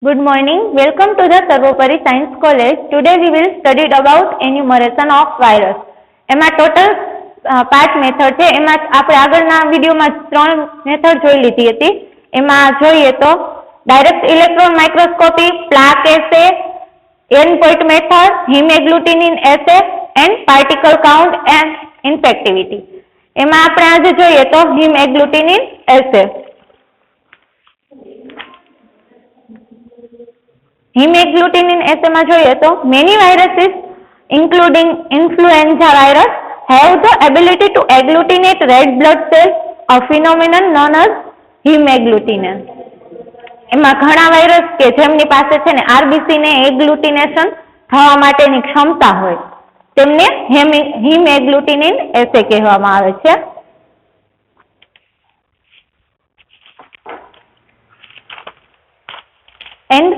Good morning. Welcome to the Sarvopari Science College. Today we will study about enumeration of virus. એમાં total 5 method છે. એમાં આપણે આગળના વિડીયોમાં 3 મેથડ જોઈ લીધી હતી. એમાં જોઈએ તો direct electron microscopy, plaque assay, endpoint method, haemagglutinin assay and particle count and infectivity. એમાં આપણે આજે જોઈએ તો હિમેગ્લુટિનિન એસે. Hemagglutinin assay માં જોઈએ તો many viruses including influenza virus have the ability to agglutinate red blood cells, a phenomenon known as hemagglutinin. એમાં ઘણા વાયરસ કે જેમની પાસે છે ને આરબીસી ને એગ્લુટિનેશન થવા માટેની ક્ષમતા હોય તેમને હિમેગ્લુટિનિન એસે કહેવામાં આવે છે. And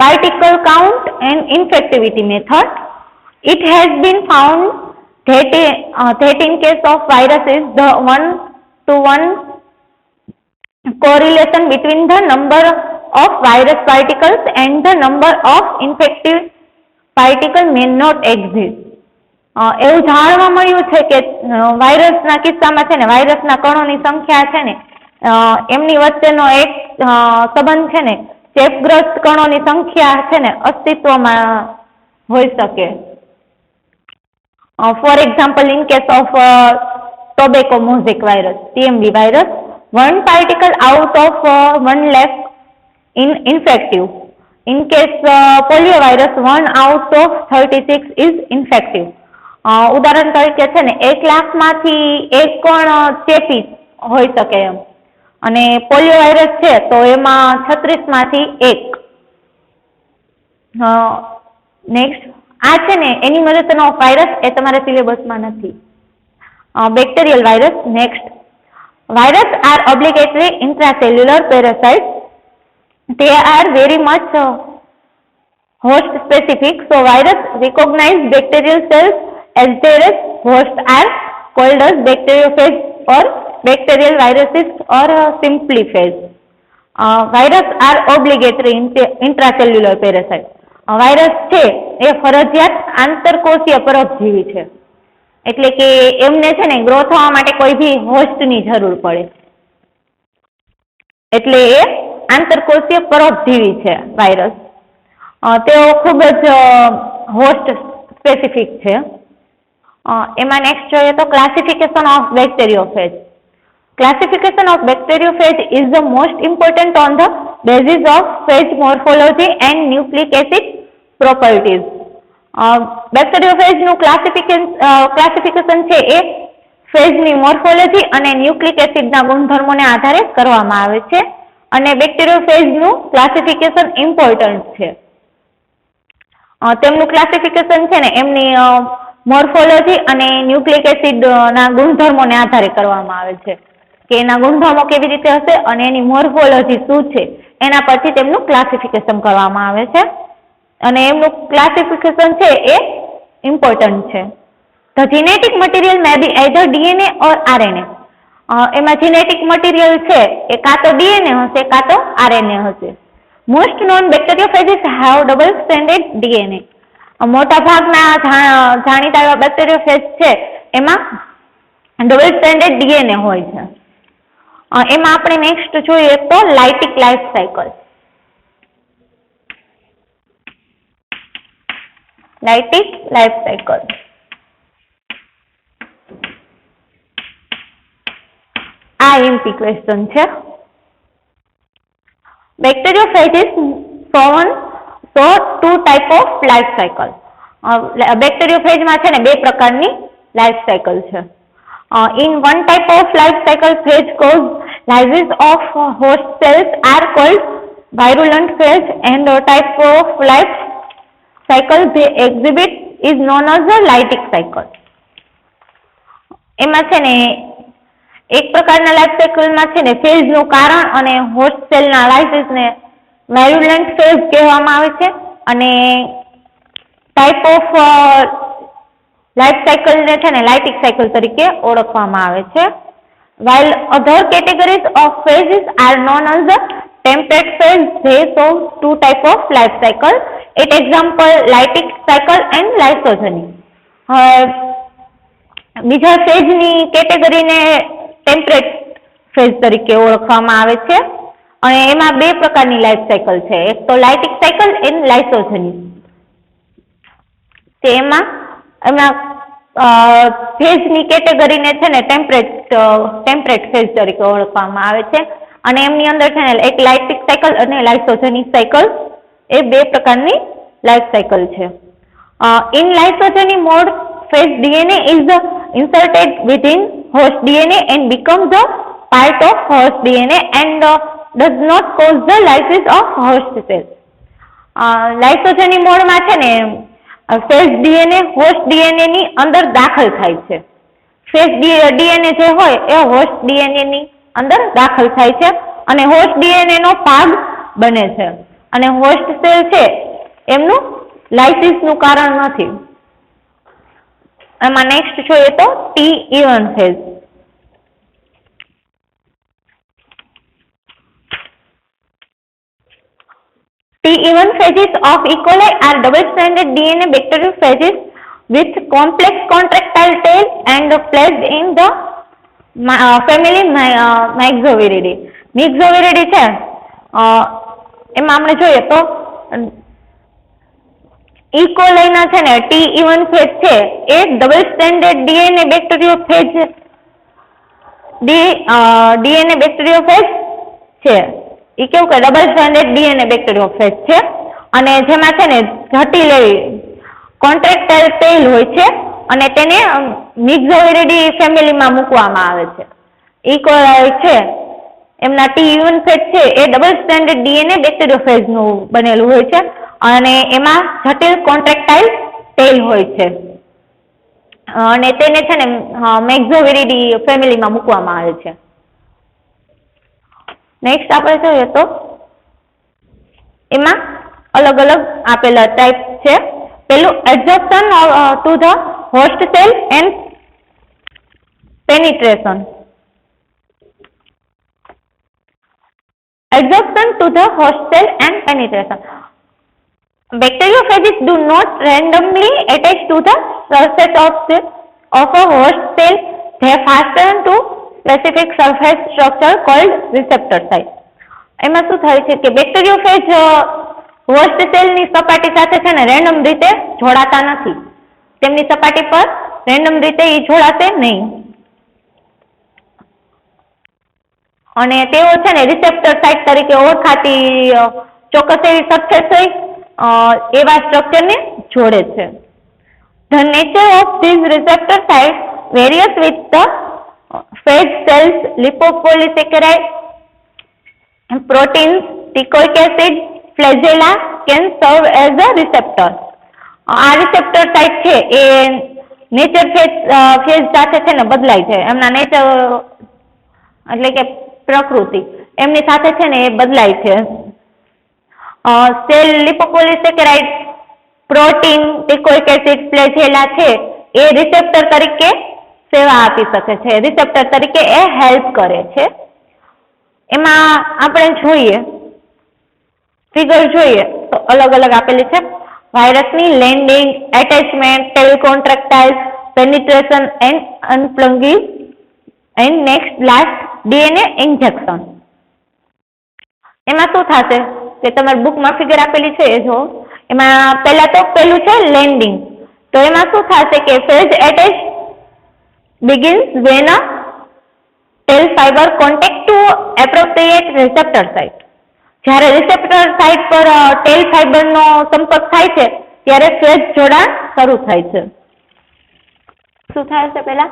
particle count and infectivity method. It has been found that in case of viruses, the 1-to-1 correlation between the number of virus particles and the number of infective particles may not exist. એવું જાણવા મળ્યું છે કે વાયરસના કિસ્સામાં છે ને વાયરસના કણોની સંખ્યા છે ને એમની વચ્ચેનો એક સંબંધ છે ને ચેપગ્રસ્ત કણોની સંખ્યા છે ને અસ્તિત્વમાં હોઈ શકે. For example, in case of tobacco mosaic virus, TMV virus, 1 particle out of 1 lakh in infective. In case polio virus, 1 out of 36 is infective. ઉદાહરણ તરીકે છે ને 1 લાખમાંથી 1 કોણ ચેપી હોઈ શકે એમ, અને પોલિયો વાયરસ છે તો એમાં 36 માંથી 1. નેક્સ્ટ આ છે ને એન્યુમરેશન ઓફ વાયરસ એ તમારા સિલેબસમાં નથી. Bacterial virus. Next, virus are obligatory intracellular parasites. They are very much host specific, so virus recognize bacterial cells as their host are called as bacteriophage or bacterial viruses or simply phage. Virus are obligatory intracellular parasite. Virus છે એ ફરજિયાત આંતરકોષીય પરોપજીવી છે, એટલે કે એમને છે ને grow થવા માટે કોઈ બી હોસ્ટની જરૂર પડે, એટલે એ આંતરકોષીય પરોપજીવી છે વાયરસ. તેઓ ખૂબ જ હોસ્ટ સ્પેસિફિક છે. એમાં નેક્સ્ટ જોઈએ તો classification of bacteriophage. Classification of bacteriophage is the most important on the basis of phage morphology and nucleic acid properties. Bacteriophage નું ક્લાસિફિકેશન છે એ ફેજની મોર્ફોલોજી અને ન્યુક્લિક એસિડના ગુણધર્મોને આધારે કરવામાં આવે છે, અને બેક્ટેરિયોફેજનું ક્લાસિફિકેશન ઇમ્પોર્ટન્ટ છે. તેમનું ક્લાસિફિકેશન છે ને એમની મોર્ફોલોજી અને ન્યુક્લિક એસિડના ગુણધર્મોને આધારે કરવામાં આવે છે, કે એના ગુણધર્મો કેવી રીતે હશે અને એની મોર્ફોલોજી શું છે એના પરથી તેમનું ક્લાસિફિકેશન કરવામાં આવે છે, અને એમનું ક્લાસિફિકેશન છે એ ઇમ્પોર્ટન્ટ છે. The genetic material may be either DNA or RNA. એમાં જીનેટિક મટીરિયલ છે એ કાં તો DNA હશે કાં તો RNA હશે. Most known bacteriophages have double stranded DNA. મોટા ભાગના જાણીતા એવા બેક્ટેરિયોફેજ છે એમાં ડબલ સ્ટ્રેન્ડેડ DNA હોય છે. એમાં આપણે નેક્સ્ટ જોઈએ તો lytic life cycle. Lytic life cycle. આ એમપી ક્વેશ્ચન છે. Bacteriophages show 2 type of life cycle. બેક્ટેરિયોફેજમાં છે ને 2 પ્રકારની લાઈફ સાયકલ છે. In one type of life cycle, phage cause lysis of host cells are called virulent phage, and a type of life cycle they exhibit is known as a lytic cycle. એમાં છે ને એક પ્રકારના life સાયકલમાં છે ને ફેજનું કારણ અને હોસ્ટ સેલના લાઇસિસને વાયરુલન્ટ ફેજ કહેવામાં આવે છે, અને ટાઈપ ઓફ લાઈફ સાયકલ ને છે ને લાઇટિક સાયકલ તરીકે ઓળખવામાં આવે છે. While other categories of phages are known as the temperate phase, they show two type of life cycle. It example lytic cycle and lysogeny. બીજા ફેઝની કેટેગરીને ટેમ્પરેટ ફેઝ તરીકે ઓળખવામાં આવે છે અને એમાં બે પ્રકારની લાઈફ સાયકલ છે. એક તો લાઇટિક સાયકલ એન્ડ લાઇસોજેની. તે એમાં ફેઝની કેટેગરીને છે ને ટેમ્પરેટ ફેઝ તરીકે ઓળખવામાં આવે છે અને એમની અંદર છે ને એક લાઇટિક સાયકલ અને લાઇસોજેનિક સાયકલ એ બે પ્રકારની લાઈફ સાયકલ છે. In lysogenic mode phase DNA is inserted within host DNA and becomes a part of host DNA and does not cause the lysis of host cell. લાઇસોજેનિક મોડમાં છે ને ફેઝ ડીએનએ હોસ્ટ ડીએનએ ની અંદર દાખલ થાય છે. Phase DNA જે હોય એ હોસ્ટ ડીએનએ ની અંદર દાખલ થાય છે અને હોસ્ટ ડીએનએ નો ભાગ બને છે અને હોસ્ટ સેલ છે એમનું લાઇસિસ નું કારણ નથી. એમાં નેક્સ્ટ જોઈએ તો T1 phase. T1 phases of E. coli are double-stranded DNA bacteriophages with complex contractile tail and placed in the family Myxoviridae. Myxoviridae છે એમાં આપણે જોઈએ તો E. coli ના છે ને T1 ફેઝ છે એ ડબલ સ્ટેન્ડર્ડ ડીએનએ બેક્ટેરિયોફેજ ડીએનએ બેક્ટેરિયોફેજ છે. એ કેવું કે ડબલ સ્ટેન્ડર્ડ ડીએનએ બેક્ટેરિયોફેજ છે અને જેમાં છે ને જટિલ એવી કોન્ટ્રાક્ટાઇલ ટેલ હોય છે અને તેને મિક્સોવિરિડી ફેમિલીમાં મૂકવામાં આવે છે. E. coli છે એમના T1 ફેઝ છે એ ડબલ સ્ટેન્ડર્ડ ડીએનએ બેક્ટેરિયોફેજ નું બનેલું હોય છે અને એમાં જટિલ કોન્ટ્રાક્ટાઇલ ટેલ હોય છે અને તેને છે ને મેક્સોવિરિડી ફેમિલીમાં મૂકવામાં આવે છે. નેક્સ્ટ આપણે જોઈએ તો એમાં અલગ અલગ આપેલા ટાઈપ છે. પેલું adsorption to the host cell and penetration. Adsorption to the host cell and penetration. Bacteriophages do not randomly attach to the surface of a host cell. They fasten to specific surface structure called receptor site. એમાં શું થાય છે કે બેક્ટેરિયોફેજ host સેલની સપાટી સાથે છે ને રેન્ડમ રીતે જોડાતા નથી. તેમની સપાટી પર રેન્ડમ રીતે એ જોડાશે નહીં અને તેઓ છે ને રિસેપ્ટર સાઇટ તરીકે ઓળખાતી ચોક્કસ એવી સરફેસ હોય એવા સ્ટ્રક્ચરને જોડે છે. The nature of these receptor sites varies with the phage cells. Lipopolysaccharide, proteins, teichoic acid, flagella can serve as a receptor. આ રિસેપ્ટર સાઇટ છે એ નેચર ફેઝ સાથે છે ને બદલાય છે. એમના નેચર એટલે કે પ્રકૃતિ એમની સાથે છે ને એ બદલાય છે. સેલ લિપોપોલિસેકેરાઇડ, પ્રોટીન, ટીકોઇક એસિડ, ફ્લેજેલા છે એ રિસેપ્ટર તરીકે સેવા આપી શકે છે. રિસેપ્ટર તરીકે એ હેલ્પ કરે છે. એમાં આપણે જોઈએ ફિગર જોઈએ તો અલગ અલગ આપેલી છે. વાયરસની landing, attachment, tail contractile, penetration and unplugging and next last DNA injection. એમાં શું થશે કે તમારી બુકમાં ફિગર આપેલી છે એ જો એમાં પેલું છે લેન્ડિંગ. તો એમાં શું થશે કે phase attach begins when a tail fiber contact to appropriate receptor site. જ્યારે રિસેપ્ટર સાઇટ પર ટેલ ફાઇબરનો સંપર્ક થાય છે ત્યારે ફેઝ જોડાણ શરૂ થાય છે. શું થાય છે પેલા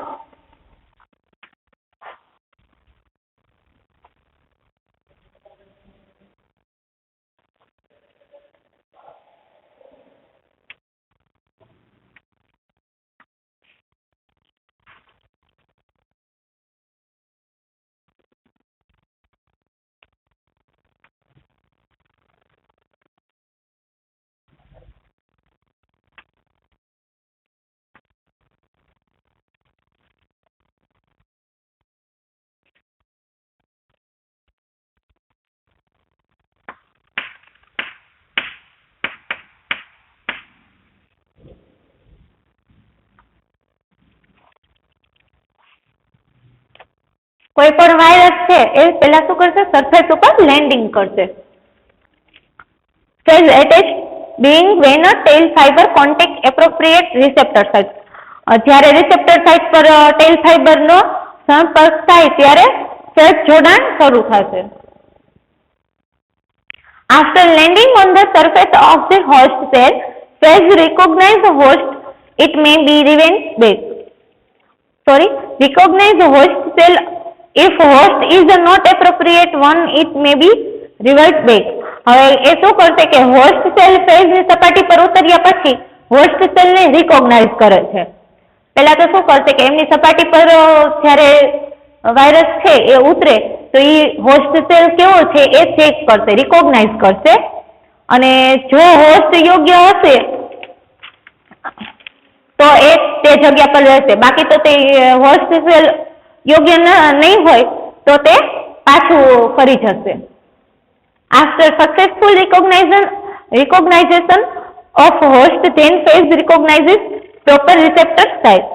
કોઈ પણ વાયરસ છે એ પહેલા શું કરશે, સરફેસ ઉપર લેન્ડિંગ કરશે. Phase attached being when a tail fiber contact appropriate receptor site. જ્યારે રિસેપ્ટર સાઇટ પર ટેલ ફાઇબર નો સંપર્ક થાય ત્યારે ફેઝ જોડાણ શરૂ થશે. After landing on the surface of the host cell, phase recognize the host. It may be recognize the host cell. If host is not appropriate one, it may be revert back. હવે એ શું કરશે કે host cell ફેઝની સપાટી પર ઉતર્યા પછી host સેલને રિકોગ્નાઇઝ કરે છે. પહેલા તો શું કરશે કે એમની સપાટી પર જ્યારે વાયરસ છે એ ઉતરે તો એ હોસ્ટ સેલ કેવો છે એ ચેક કરશે, રિકોગ્નાઇઝ કરશે, અને જો હોસ્ટ યોગ્ય હશે તો એ તે જગ્યા પર રહેશે. બાકી તો તે હોસ્ટ સેલ યોગ્ય નહીં હોય તો તે પાછું ફરી જશે. After successful recognition of host, then phase recognizes proper receptor site.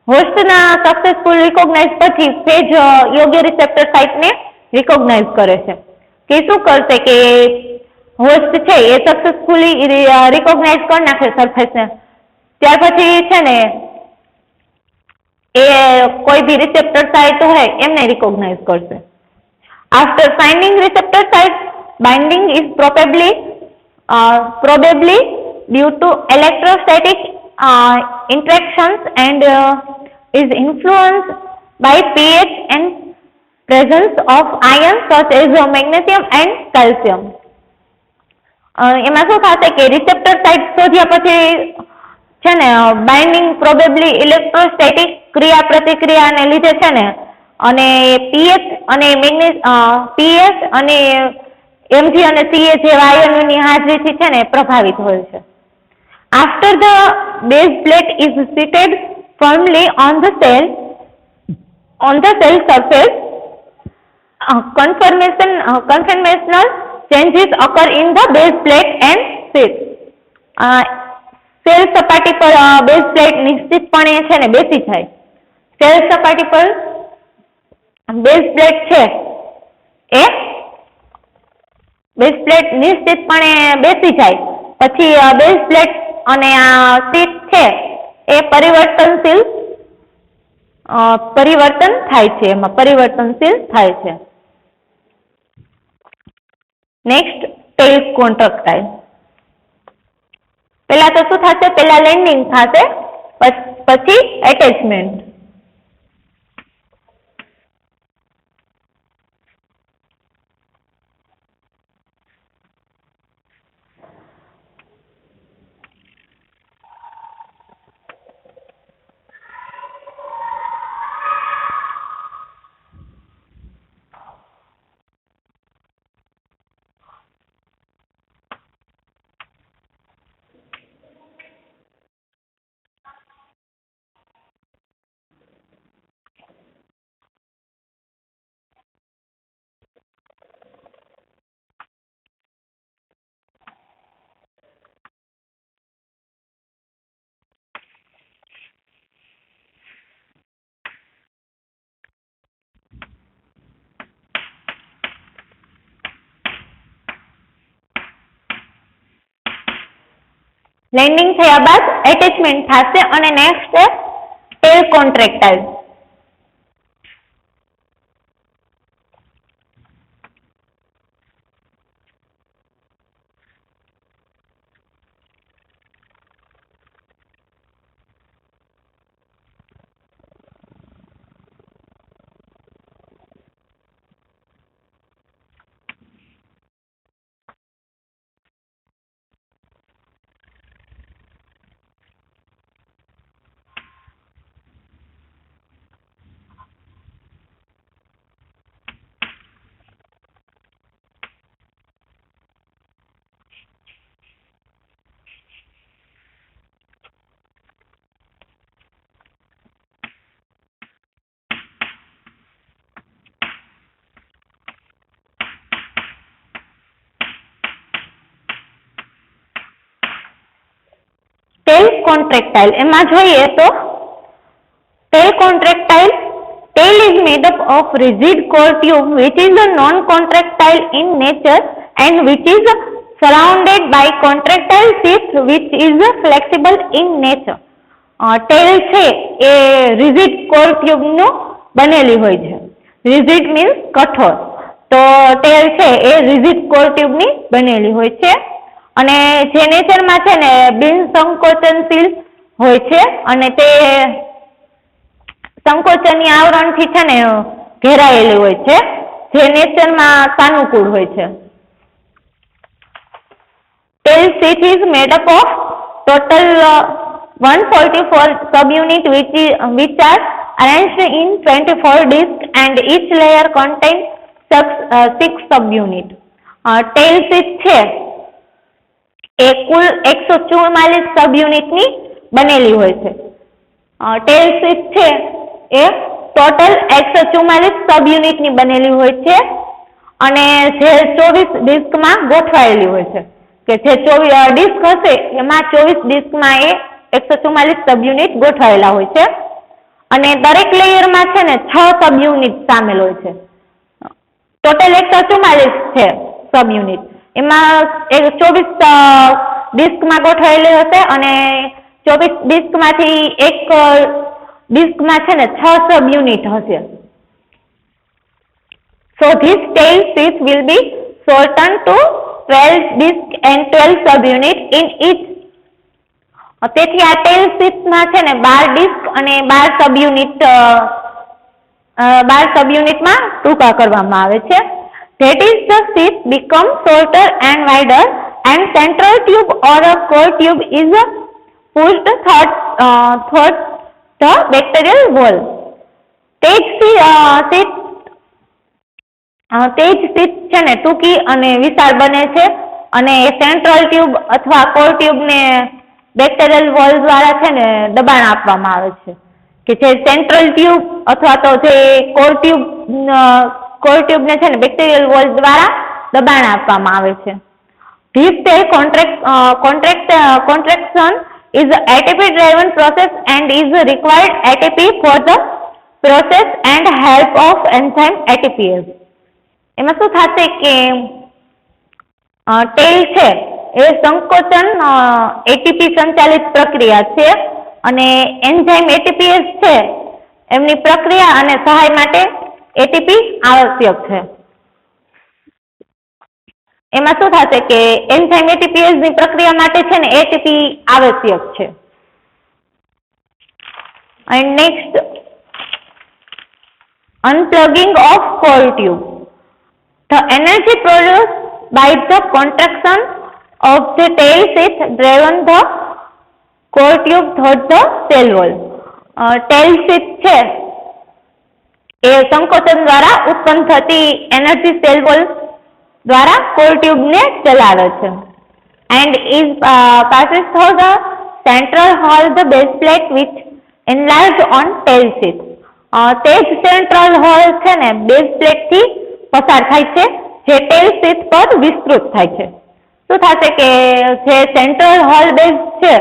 Host ના successful recognize પછી phase યોગ્ય receptor site ને recognize કરે છે. કે શું કરશે કે host છે એ successfully recognize કરી નાખે surface ને, ત્યાર પછી છે ને એ કોઈ બી receptor site હોય એમને recognize કરશે. After finding receptor site, binding is probably due to electrostatic interactions and is influenced by pH and presence of ions such as magnesium and calcium. એમાં શું થશે કે રિસેપ્ટર સાઇટ શોધ્યા પછી છે ને બાઇન્ડિંગ પ્રોબેબલી ઇલેક્ટ્રોસ્ટેટિક ક્રિયા પ્રતિક્રિયાને લીધે છે ને, અને પીએચ અને એમજી અને સીએ જેવા આયનોની હાજરીથી છે ને પ્રભાવિત હોય છે. After the base plate is seated firmly on the cell surface, conformational changes occur in the base plate and sheath. Cell સપાટી પર બેઝ પ્લેટ નિશ્ચિતપણે છે ને બેસી જાય. સેલ સપાટી પર બેઝ પ્લેટ છે એ બેઝ પ્લેટ નિશ્ચિતપણે બેસી જાય પછી બેઝ પ્લેટ અને આ શીટ છે એ પરિવર્તન થાય છે, એમાં પરિવર્તનશીલ થાય છે. નેક્સ્ટ ટેલ કોન્ટ્રાક્ટાઇલ. પહેલા તો શું થશે, પહેલા લેન્ડિંગ થશે પછી એટેચમેન્ટ. લેન્ડિંગ થયા બાદ એટેચમેન્ટ થશે અને નેક્સ્ટ છે ટેલ કોન્ટ્રેક્ટાઇલ. ટેલ કોન્ટ્રેક્ટાઇલ એમાં જોઈએ તો ટેલ કોન્ટ્રેક્ટાઇલ ટેલ is made up of rigid core tube which is a non-contractile in nature and which is surrounded by contractile sheath which is flexible in nature. ટેલ છે એ રિજિડ કોર ટ્યુબનું બનેલી હોય છે. રિજિડ મીન્સ કઠોર, તો ટેલ છે એ રિજિડ કોર ટ્યુબની બનેલી હોય છે અને જે નેચરમાં છે ને બિન સંકોચનશીલ હોય છે અને તે સંકોચનની આવરણથી છે ને ઘેરાયેલી હોય છે, જે નેચરમાં સાનુકૂળ હોય છે. Tail sheath is made up of total 144 subunits which are arranged in 24 discs and each layer contains 6 subunits. Tail sheath છે એ કુલ 144 સબયુનિટની બનેલી હોય છે. ટેલ sheath છે એ ટોટલ 144 સબયુનિટની બનેલી હોય છે અને જે 24 ડિસ્કમાં ગોઠવાયેલી હોય છે, કે જે 24 ડિસ્ક હશે એમાં 24 ડિસ્કમાં એ 144 સબયુનિટ ગોઠવાયેલા હોય છે અને દરેક લેયરમાં છે ને 6 સબયુનિટ સામેલ હોય છે. ટોટલ 144 છે સબયુનિટ, એમાં 24 ડિસ્કમાં ગોઠવાયેલી હશે અને 24 ડિસ્કમાંથી એક ડિસ્કમાં છે ને 6 સબયુનિટ હશે. So this tail sheath will be shortened to 12 discs and 12 subunits in each. તેથી આ ટેલ શીથમાં છે ને 12 ડિસ્ક અને 12 સબયુનિટમાં ટૂંકા કરવામાં આવે છે. That is the sheath become shorter and wider and central tube or a core tube is pushed through the bacterial wall. તે જ શીથ છે ને ટૂંકી અને વિશાળ બને છે અને સેન્ટ્રલ ટ્યુબ અથવા કોર ટ્યુબને બેક્ટેરિયલ વોલ દ્વારા છે ને દબાણ આપવામાં આવે છે, કે જે સેન્ટ્રલ ટ્યુબ અથવા તો જે કોર ટ્યુબને છે ને બેક્ટેરિયલ વોલ દ્વારા દબાણ આપવામાં આવે છે. This cell contraction is ATP driven process and is required ATP for the process and help of enzyme ATPase. એમાં શું થશે કે ટેલ છે એ સંકોચન એટીપી સંચાલિત પ્રક્રિયા છે અને એન્ઝાઇમ એટીપીએસ છે એમની પ્રક્રિયા અને સહાય માટે એટીપી આવશ્યક છે. એમાં શું થશે કે એન્ઝાઇમ એટીપીએસ ની પ્રક્રિયા માટે છે ને એટીપી આવશ્યક છે. And next, unplugging of core tube. The energy produced by the contraction of the tail sheath driven the core tube towards the cell wall. Tail sheath છે એ સંકોચન દ્વારા ઉત્પન્ન થતી એનર્જી સેલ વોલ દ્વારા કોર ટ્યુબ ને ચલાવે છે. And is passes through the central hall the base plate which enlarged on tail sheath. તે જ સેન્ટ્રલ હોલ છે ને બેઝ પ્લેટ થી પસાર થાય છે જે ટેલ શીથ પર વિસ્તૃત થાય છે. શું થશે કે જે સેન્ટ્રલ હોલ બેઝ છે,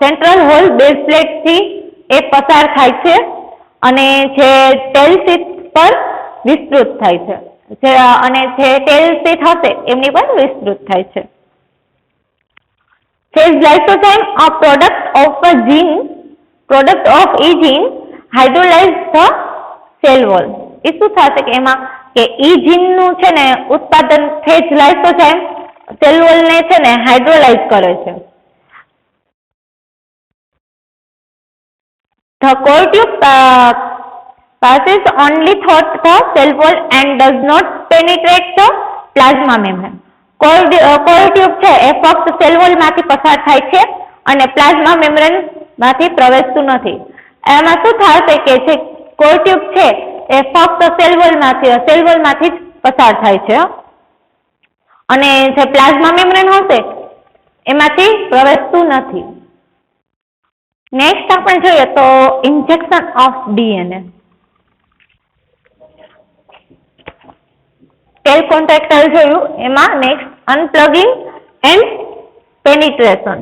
સેન્ટ્રલ હોલ બેઝ પ્લેટ થી એ પસાર થાય છે અને જે ટેલ શીથ પર વિસ્તૃત થાય છે, અને જે ટેલ શીથ હશે એમની પર વિસ્તૃત થાય છે. Says lysozyme, a product of e gene hydrolyze the cell wall. એ શું થશે કે એમાં કે ઈ જીન નું છે ને ઉત્પાદન ફેજ લાઇસોઝાઇમ સેલ વોલ ને છે ને હાઇડ્રોલાઇઝ કરે છે. The core tube passes only through the cell wall and does not penetrate the plasma membrane. Core tube છે એ ફક્ત સેલ વોલ માંથી પસાર થાય છે અને પ્લાઝ્મા મેમ્બ્રેન માંથી પ્રવેશતું નથી. એમાં શું થશે કે જે કોર ટ્યુબ છે એ ફક્ત સેલ વોલ માંથી જ પસાર થાય છે અને જે પ્લાઝ્મા મેમ્બ્રેન હશે એમાંથી પ્રવેશતું નથી. નેક્સ્ટ આપણે જોઈએ તો injection of DNA. Tail contractile જોયું, એમાં next unplugging and penetration.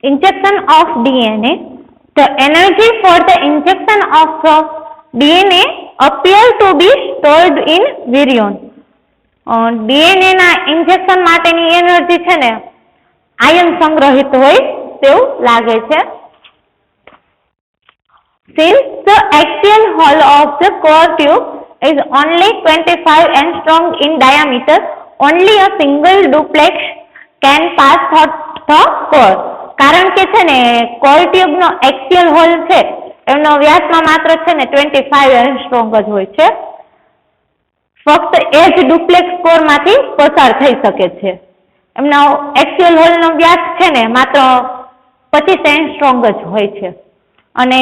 injection of DNA, the energy for the injection of DNA appear to be stored in virion. DNA ના ઇન્જેક્શન માટેની એનર્જી છે ને આયન સંગ્રહિત હોય તેવું લાગે છે. Since the axial hull of the core tube is only 25 angstrom in diameter, only a single duplex can pass through the core. કારણ કે છે ને કોર ટ્યુબ નો એક્સિયલ હોલ છે એનો વ્યાસમાં માત્ર છે ને 25 એંગસ્ટ્રોમ જ હોય છે. ફક્ત એ જ ડુપ્લેક્સ કોર માંથી પસાર થઈ શકે છે. એમનો એક્સિયલ હોલ નો વ્યાસ છે ને માત્ર 25 એંગસ્ટ્રોમ જ હોય છે અને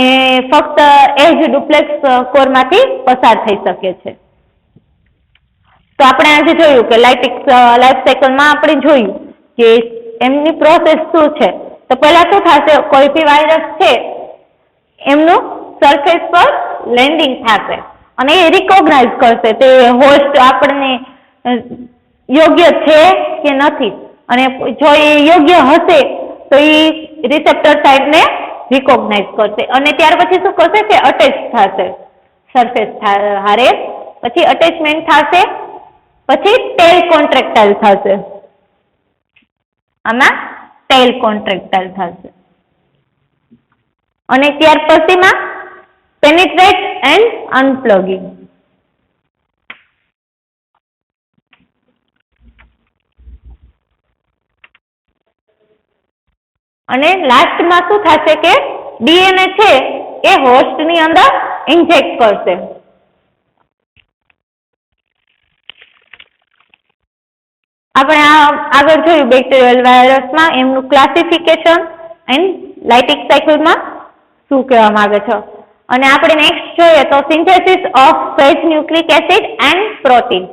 ફક્ત એ જ ડુપ્લેક્સ કોર માંથી પસાર થઈ શકે છે. તો આપણે આજે જોયું કે લાઇફ સાયકલમાં આપણે જોયું કે એમની પ્રોસેસ શું છે. તો પહેલા શું થશે, કોઈ બી વાયરસ છે એમનું સરફેસ પર લેન્ડિંગ થશે અને એ રિકોગ્નાઇઝ કરશે તે હોસ્ટ આપણને યોગ્ય છે કે નથી, અને જો એ યોગ્ય હશે તો એ રિસેપ્ટર સાઇટને રિકોગ્નાઇઝ કરશે અને ત્યાર પછી શું કરશે કે અટેચ થશે સરફેસ હારે, પછી અટેચમેન્ટ થશે, પછી ટેલ કોન્ટ્રેક્ટાઇલ થશે. આમાં ટેલ કોન્ટ્રેક્ટાઇલ થશે અને ત્યાર પછીમાં પેનિટ્રેટ એન્ડ અનપ્લગિંગ. અને લાસ્ટમાં શું થશે કે ડીએનએ છે એ હોસ્ટની અંદર ઇન્જેક્ટ કરશે. આપણે આગળ જોયું બેક્ટેરિયલ વાયરસમાં એમનું ક્લાસિફિકેશન એન્ડ લાઇફ સાયકલમાં શું કહેવા માંગે છે. અને આપણે નેક્સ્ટ જોઈએ તો synthesis of phase nucleic acid and protein.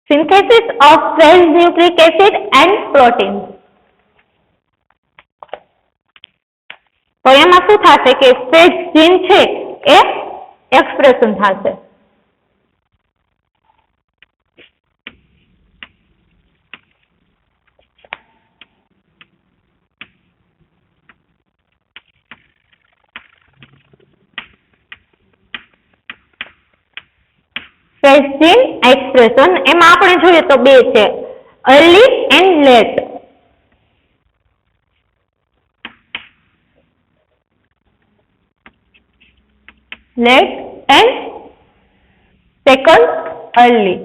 Synthesis of phage nucleic acid and protein. તો એમાં શું થશે કે ફેજ જીન છે એ એક્સપ્રેશન થશે. ફેજ જીન એક્સપ્રેશન એમાં આપણે જોઈએ તો બે છે, early and late. Late and second early.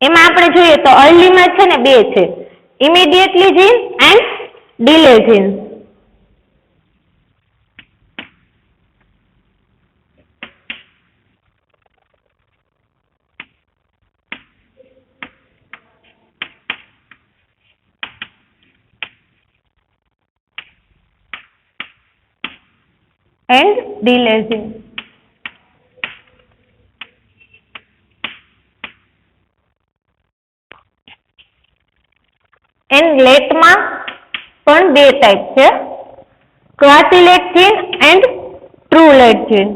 એમાં આપણે જોઈએ તો અર્લીમાં છે ને બે છે, immediately gene and delay gene. and delay gene. and late માં પણ બે ટાઈપ છે, quasi late gene and true late gene.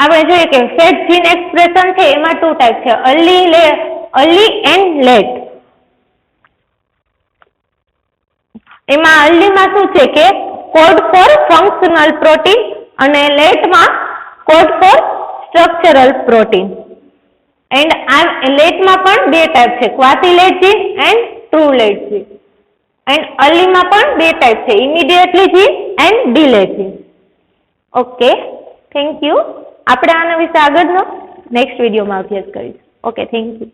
આપણે જોઈએ કે ફેજ જીન એક્સપ્રેશન છે એમાં ટુ ટાઈપ છે, અર્લી એન્ડ લેટ. એમાં અર્લીમાં શું છે કે કોડ ફોર ફંક્શનલ પ્રોટીન અને લેટમાં code for structural protein. And આ લેટમાં પણ બે ટાઈપ છે, quasi late gene and true late gene. And અર્લીમાં પણ બે ટાઈપ છે, immediately gene and delay gene. Okay, thank you. આપણે આના વિશે આગળનો નેક્સ્ટ વિડીયોમાં અભ્યાસ કરીશું. Okay, thank you.